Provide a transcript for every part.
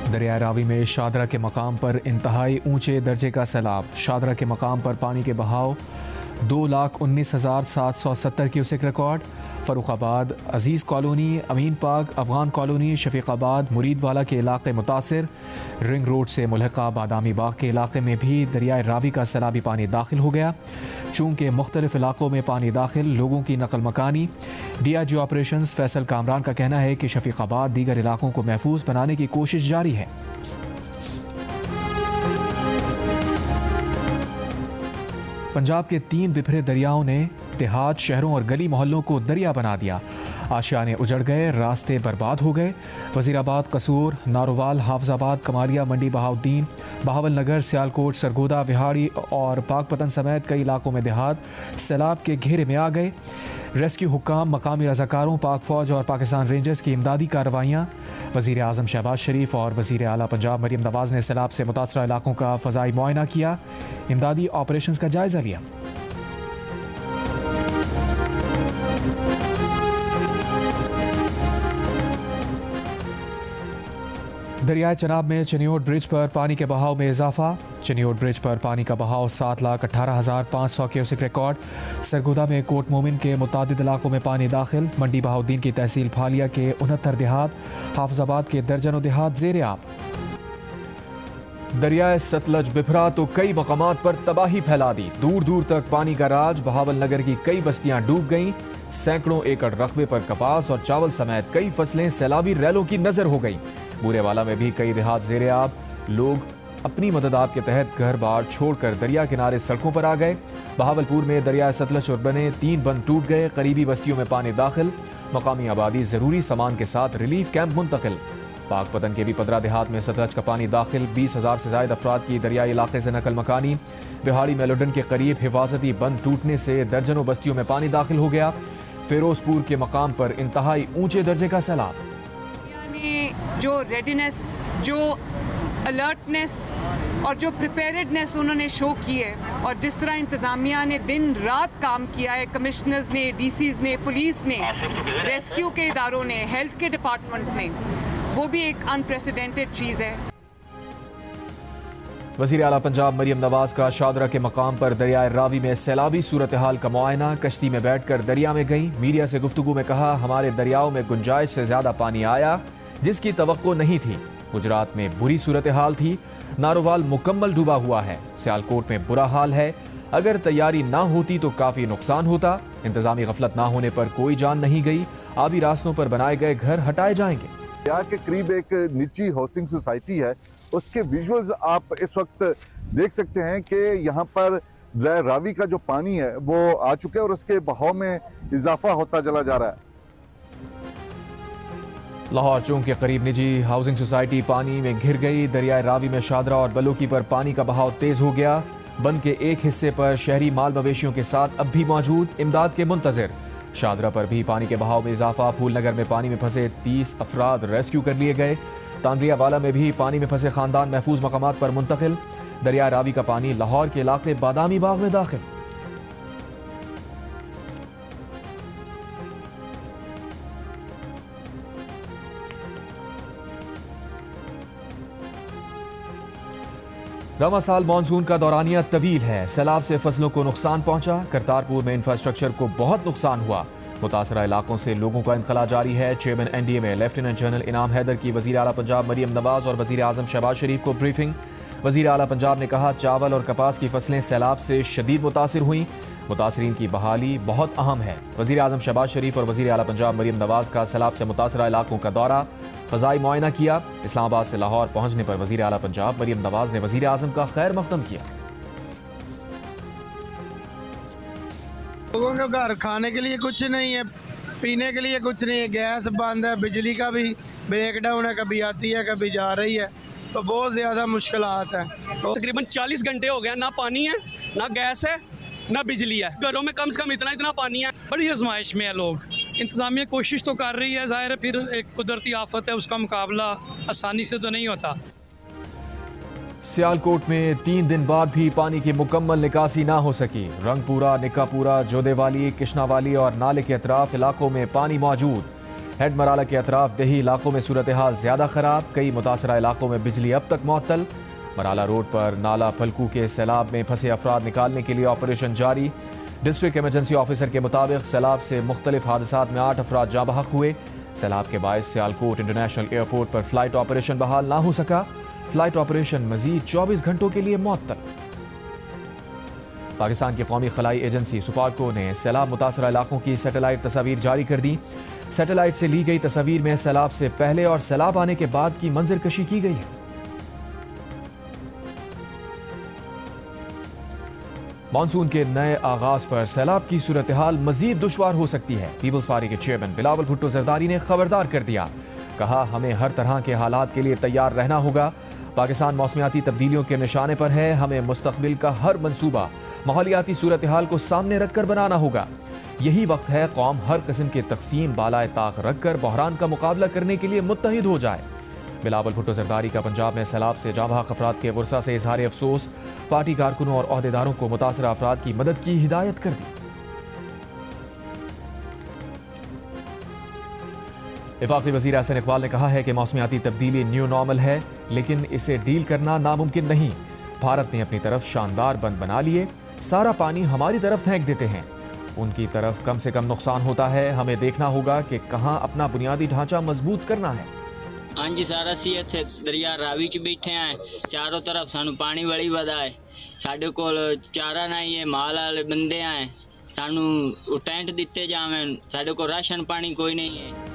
दरिया रावी में शादरा के मकाम पर इंतहाई ऊंचे दर्जे का सैलाब। शादरा के मकाम पर पानी के बहाव 2,19,770 क्यूसेक रिकॉर्ड। फरुखाबाद, अजीज़ कॉलोनी, अमीन पाक, अफगान कॉलोनी, शफीकाबाद, मुरीदवाला के इलाके मुतासर। रिंग रोड से मुल्हका बादामी बाग के इलाके में भी दरिया रावी का सैलाबी पानी दाखिल हो गया। चूँकि मुख्तलिफ इलाकों में पानी दाखिल, लोगों की नकल मकानी। DIG ऑपरेशंस फैसल कामरान का कहना है कि शफीकाबाद दीगर इलाकों को महफूज बनाने की कोशिश जारी है। पंजाब के 3 बिखरे दरियाओं ने देहात, शहरों और गली मोहल्लों को दरिया बना दिया। आशियाने उजड़ गए, रास्ते बर्बाद हो गए। वजीराबाद, कसूर, नारोवाल, हाफजाबाद, कमालिया, मंडी बहाउद्दीन, बहावल नगर, सियालकोट, सरगोदा, विहाड़ी और पाकपतन समेत कई इलाकों में देहात सैलाब के घेरे में आ गए। रेस्क्यू हुक्काम, मकामी रजाकारों, पाक फौज और पाकिस्तान रेंजर्स की इमदादी कार्रवाइयाँ। वज़ीर आज़म शहबाज शरीफ और वज़ीर आला पंजाब मरियम नवाज़ ने सैलाब से मुतासरा इलाकों का फ़ज़ाई मुआयना किया, इमदादी ऑपरेशंस का जायज़ा लिया। दरियाए चनाब में चनियोट ब्रिज पर पानी के बहाव में इजाफा। चनियोट ब्रिज पर पानी का बहाव 7,18,500 क्यूसेक रिकॉर्ड। सरगोदा में कोट मोमिन के मुतादिद इलाकों में पानी दाखिल। मंडी बहाउद्दीन की तहसील फालिया के 69 देहात, हाफजाबाद के दर्जनों देहात ज़ेरे आब। दरियाए सतलज बिफरा तो कई मकामात पर तबाही फैला दी। दूर दूर तक पानी का राज। बहावल नगर की कई बस्तियां डूब गईं। सैकड़ों एकड़ रकबे पर कपास और चावल समेत कई फसलें सैलाबी रैलों की नजर हो गईं। बूरेवाला में भी कई देहात ज़ेरे आब। लोग अपनी मददात के तहत घर बार छोड़कर दरिया किनारे सड़कों पर आ गए। बहावलपुर में दरिया सतलज और बने 3 बंद टूट गए। करीबी बस्तियों में पानी दाखिल। मकामी आबादी जरूरी सामान के साथ रिलीफ कैंप मुंतकिल। पाकपतन के भी 15 देहात में सतलज का पानी दाखिल। 20,000 से ज्यादा अफराद की दरियाई इलाके से नकल मकानी। बिहाड़ी मेलोडन के करीब हिफाजती बंद टूटने से दर्जनों बस्तियों में पानी दाखिल हो गया। फिरोजपुर के मकाम पर इंतहाई ऊंचे दर्जे का सैलाब। जो रेडीनेस, जो अलर्टनेस और जो प्रिपेयर्डनेस उन्होंने शो की है और जिस तरह इंतज़ामिया ने दिन रात काम किया है, कमिश्नर्स ने, DCs ने, पुलिस ने, रेस्क्यू के इदारों ने, हेल्थ के डिपार्टमेंट ने, वो भी एक अनप्रेसिडेंटेड चीज़ है। वज़ीर आला पंजाब मरियम नवाज का शादरा के मकाम पर दरियाए रावी में सैलाबी सूरत हाल का मुआयना। कश्ती में बैठकर दरिया में गई। मीडिया से गुफ्तगू में कहा, हमारे दरियाओं में गुंजाइश से ज्यादा पानी आया जिसकी तवक्को नहीं थी। गुजरात में बुरी सूरत हाल थी। नारोवाल मुकम्मल डूबा हुआ है। सियालकोट में बुरा हाल है। अगर तैयारी ना होती तो काफी नुकसान होता। इंतजामी गफलत ना होने पर कोई जान नहीं गई। आबी रास्तों पर बनाए गए घर हटाए जाएंगे। यहाँ के करीब एक निजी हाउसिंग सोसाइटी है, उसके विजुअल्स आप इस वक्त देख सकते हैं कि यहाँ पर रावी का जो पानी है वो आ चुका है और उसके बहाव में इजाफा होता चला जा रहा है। लाहौर चौक के करीब निजी हाउसिंग सोसाइटी पानी में घिर गई। दरियाए रावी में शादरा और बलोकी पर पानी का बहाव तेज हो गया। बंद के एक हिस्से पर शहरी माल मवेशियों के साथ अब भी मौजूद, इमदाद के मुंतजिर। शादरा पर भी पानी के बहाव में इजाफा। फूलनगर में पानी में फंसे 30 अफराद रेस्क्यू कर लिए गए। तांद्रियावाला में भी पानी में फंसे खानदान महफूज मकामात पर मुंतकिल। दरिया रावी का पानी लाहौर के इलाके बादामी बाग में दाखिल। रवा साल मानसून का दौरानिया तवील है। सैलाब से फसलों को नुकसान पहुंचा। करतारपुर में इंफ्रास्ट्रक्चर को बहुत नुकसान हुआ। मुतासरा इलाकों से लोगों का इंखला जारी है। चेयरमैन NDA में लेफ्टिनेंट जनरल इनाम हैदर की वज़ीर आला पंजाब मरियम नवाज और वज़ीर आज़म शहबाज शरीफ को ब्रीफिंग। वज़ीर आला पंजाब ने कहा, चावल और कपास की फसलें सैलाब से शदीद मुतासिर हुई। मुतासरीन की बहाली बहुत अहम है। वज़ीर आज़म शहबाज शरीफ और वज़ीर आला पंजाब मरियम नवाज का सैलाब से मुतासरा इलाकों का दौरा, फ़ज़ाई मुआयना किया। इस्लामाबाद से लाहौर पहुंचने पर वज़ीर आला पंजाब मरियम नवाज ने वज़ीर आज़म का खैर मकदम किया। लोगों के घर खाने के लिए कुछ नहीं है, पीने के लिए कुछ नहीं है, गैस बंद है, बिजली का भी ब्रेकडाउन है, कभी आती है कभी जा रही है, तो बहुत ज़्यादा मुश्किलात है। तकरीबन 40 घंटे हो गया, ना पानी है, ना गैस है, ना बिजली है। घरों में कम से कम इतना पानी है। बड़ी आजमाइश में है लोग। इंतज़ामिया कोशिश तो कर रही है, ज़ाहिर है फिर एक कुदरती आफत है, उसका मुकाबला आसानी से तो नहीं होता। सियालकोट में 3 दिन बाद भी पानी की मुकम्मल निकासी ना हो सकी। रंगपुरा, निकापुरा, जोदेवाली, किश्नावाली और नाले के अतराफ इलाकों में पानी मौजूद। हेड मराला के अतराफ दही इलाकों में सूरत हाल ज्यादा खराब, कई मुतासरा इलाकों में बिजली अब तक मुअत्तल। मराला रोड पर नाला फलकू के सैलाब में फंसे अफराद निकालने के लिए ऑपरेशन जारी। डिस्ट्रिक्ट इमरजेंसी ऑफिसर के मुताबिक सैलाब से मुख्तलिफ हादसात में 8 अफराद जाँ बहक हुए। सैलाब के बायस सियालकोट इंटरनेशनल एयरपोर्ट पर फ्लाइट ऑपरेशन बहाल ना हो सका। फ्लाइट ऑपरेशन मजीद 24 घंटों के लिए मुअत्तल। पाकिस्तान की कौमी खलाई एजेंसी सुपार्को ने सैलाब मुतासरा इलाकों की सैटेलाइट तस्वीर जारी कर दी। सैटेलाइट से ली गई तस्वीर में सैलाब से पहले और सैलाब आने के बाद की मंजर कशी की गई है। मानसून के नए आगाज पर सैलाब की सूरत हाल मजीद दुश्वार हो सकती है। पीपल्स पार्टी के चेयरमैन बिलावल भुट्टो जरदारी ने खबरदार कर दिया, कहा हमें हर तरह के हालात के लिए तैयार रहना होगा। पाकिस्तान मौसमियाती तब्दीलियों के निशाने पर है, हमें मुस्तकबिल का हर मंसूबा माहौलियाती सूरत हाल को सामने रखकर बनाना होगा। यही वक्त है कौम हर किस्म के तकसीम बालाए ताक रखकर बहरान का मुकाबला करने के लिए मुत्तहिद हो जाए। बिलावल भुट्टो जरदारी का पंजाब में सैलाब से जाँ बहक अफराद के वर्षा से इजहार अफसोस, पार्टी कारकुनों और अहदेदारों को मुतासरा अफराद की मदद की हिदायत कर दी। वफाकी वज़ीर एहसन इकबाल ने कहा है कि मौसमियाती तब्दीली न्यू नॉर्मल है, लेकिन इसे डील करना नामुमकिन नहीं। भारत ने अपनी तरफ शानदार बंद बना लिए, सारा पानी हमारी तरफ फेंक देते हैं, उनकी तरफ कम से कम नुकसान होता है। हमें देखना होगा कि कहाँ अपना बुनियादी ढांचा मजबूत करना है। हाँ जी सर, असी इत्थे दरिया रावी च बैठे हैं, चारों तरफ सानू पानी बड़ी वधा है, साडे कोल चारा नहीं है, माल वाले बंदे हैं, सानू टेंट दिते जावें, साडे को राशन पानी कोई नहीं है।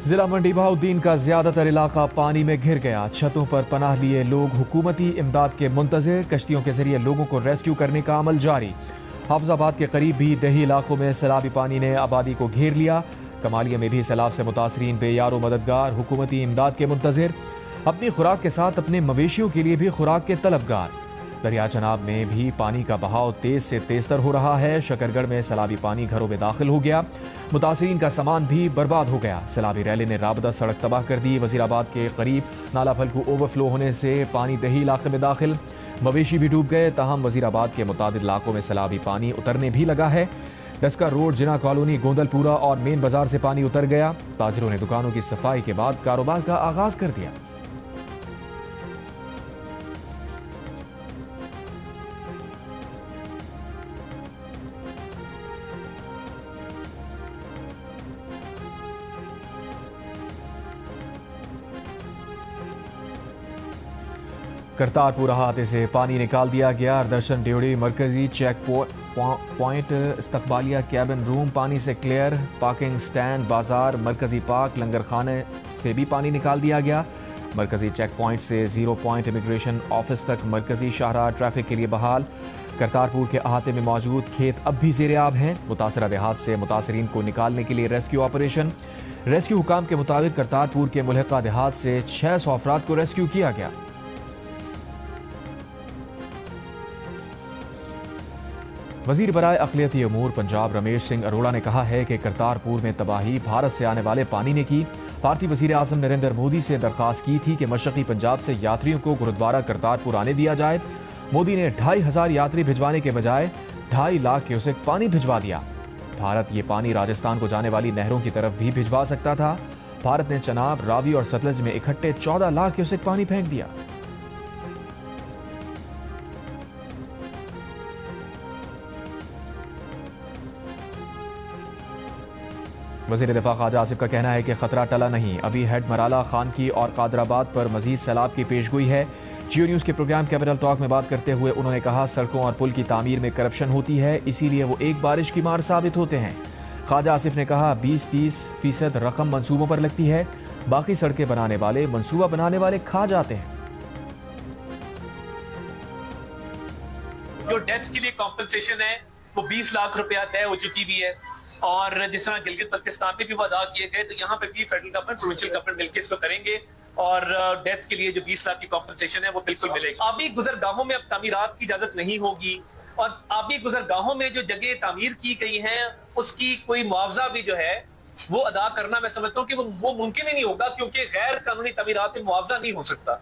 जिला मंडी बहाउद्दीन का ज्यादातर इलाका पानी में घिर गया। छतों पर पनाह लिए लोग हुकूमती इमदाद के मुंतज़िर, कश्तियों के जरिए लोगों को रेस्क्यू करने का अमल जारी। हाफिजाबाद के करीब भी दही इलाकों में सैलाबी पानी ने आबादी को घेर लिया। कमालिया में भी सैलाब से मुतासरीन बेयारो मददगार, हुकूमती इमदाद के मुंतज़िर, अपनी खुराक के साथ अपने मवेशियों के लिए भी खुराक के तलबगार। दरिया चनाब में भी पानी का बहाव तेज से तेजतर हो रहा है। शकरगढ़ में सैलाबी पानी घरों में दाखिल हो गया, मुतासरीन का सामान भी बर्बाद हो गया। सैलाबी रैली ने राबदा सड़क तबाह कर दी। वजीराबाद के करीब नाला फलकू ओवरफ्लो होने से पानी दही इलाके में दाखिल, मवेशी भी डूब गए। ताहम वजीराबाद के मुतादिद इलाकों में सैलाबी पानी उतरने भी लगा है। डस्का रोड, जिना कॉलोनी, गोंदलपुरा और मेन बाजार से पानी उतर गया। ताजिरों ने दुकानों की सफाई के बाद कारोबार का आगाज कर दिया। करतारपुर अहाते से पानी निकाल दिया गया। दर्शन ड्योड़ी मरकजी चेक पॉइंट, इस्तकबालिया कैबिन रूम पानी से क्लियर। पार्किंग स्टैंड, बाजार, मरकजी पार्क, लंगर खाने से भी पानी निकाल दिया गया। मरकजी चेक पॉइंट से 0 पॉइंट इमिग्रेशन ऑफिस तक मरकजी शाहराह ट्रैफिक के लिए बहाल। करतारपुर के अहाते में मौजूद खेत अब भी ज़ेरे आब हैं। मुतासरा देहात से मुतासरीन को निकालने के लिए रेस्क्यू ऑपरेशन। रेस्क्यू हुकाम के मुताबिक करतारपुर के मुल्हिका देहात से 600 अफराद को रेस्क्यू किया गया। वजीर बराए अक़लियती अमूर पंजाब रमेश सिंह अरोड़ा ने कहा है कि करतारपुर में तबाही भारत से आने वाले पानी ने की। भारतीय वजीर आज़म नरेंद्र मोदी से दरख्वास्त की थी कि मशरक़ी पंजाब से यात्रियों को गुरुद्वारा करतारपुर आने दिया जाए। मोदी ने 2500 यात्री भिजवाने के बजाय 2.5 लाख क्यूसेक पानी भिजवा दिया। भारत ये पानी राजस्थान को जाने वाली नहरों की तरफ भी भिजवा सकता था। भारत ने चनाब, रावी और सतलज में इकट्ठे 14 लाख क्यूसेक पानी फेंक दिया। वज़ीर दिफा ख्वाजा आसिफ का कहना है कि खतरा टला नहीं, अभी हेड मराला, खान की और कादराबाद पर मजीद सैलाब की पेशगोई है। जियो न्यूज़ के प्रोग्राम कैपिटल टॉक में बात करते हुए उन्होंने कहा, सड़कों और पुल की तामीर में करप्शन होती है, इसीलिए वो एक बारिश की मार साबित होते हैं। ख्वाजा आसिफ ने कहा, 20-30% रकम मंसूबों पर लगती है, बाकी सड़कें बनाने वाले, मंसूबा बनाने वाले खा जाते हैं। जो डेथ के लिए कॉम्पनसेशन है वो 20 लाख रुपया तय हो चुकी भी है, और जिस तरह गिलगित बल्तिस्तान में भी वो अदा किए गए, तो यहाँ पे भी फेडरल गवर्नमेंट, प्रोविंशियल गवर्नमेंट मिलकर इसको करेंगे, और डेथ के लिए जो 20 लाख की कॉम्पनसेशन है वो बिल्कुल मिलेगी। आबी गुजरगाहों में अब तामीरात की इजाजत नहीं होगी, और आबी गुजरगाहों में जो जगह तामीर की गई है उसकी कोई मुआवजा भी जो है वो अदा करना, मैं समझता हूँ कि वो मुमकिन ही नहीं होगा, क्योंकि गैर कानूनी तामीरात में मुआवजा नहीं हो सकता।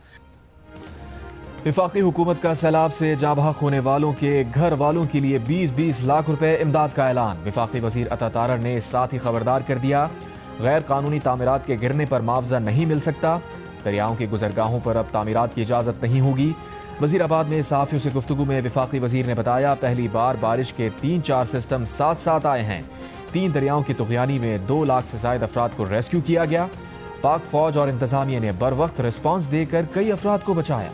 वफाकी हुकूमत का सैलाब से जाँ बहक होने वालों के घर वालों के लिए 20-20 लाख रुपए इमदाद का ऐलान। वफाकी वजीर अता तारर ने साथ ही खबरदार कर दिया, गैर कानूनी तामीरात के गिरने पर मुआवजा नहीं मिल सकता। दरियाओं की गुजरगाहों पर अब तामीरात की इजाज़त नहीं होगी। वजीराबाद में सहाफ़ियों से गुफ्तगू में वफाकी वजीर ने बताया, पहली बार बारिश के 3-4 सिस्टम साथ साथ आए हैं। 3 दरियाओं की तुग़यानी में 2 लाख से ज़ायद अफराद को रेस्क्यू किया गया। पाक फौज और इंतज़ामिया ने बर वक्त रिस्पॉन्स देकर कई अफराद को बचाया।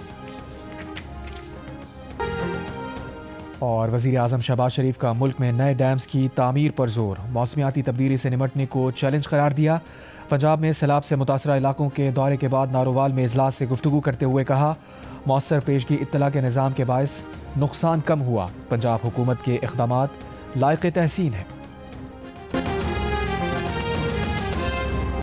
और वज़ीर आज़म शहबाज शरीफ का मुल्क में नए डैम्स की तामीर पर जोर। मौसमियाती तब्दीली से निमटने को चैलेंज करार दिया। पंजाब में सैलाब से मुतासरा इलाकों के दौरे के बाद नारोवाल में इजलास से गुफ्तगू करते हुए कहा, मौसर पेशगी इत्तला के निज़ाम के बायस नुकसान कम हुआ। पंजाब हुकूमत के इक़दामात लायक़ तहसीन है।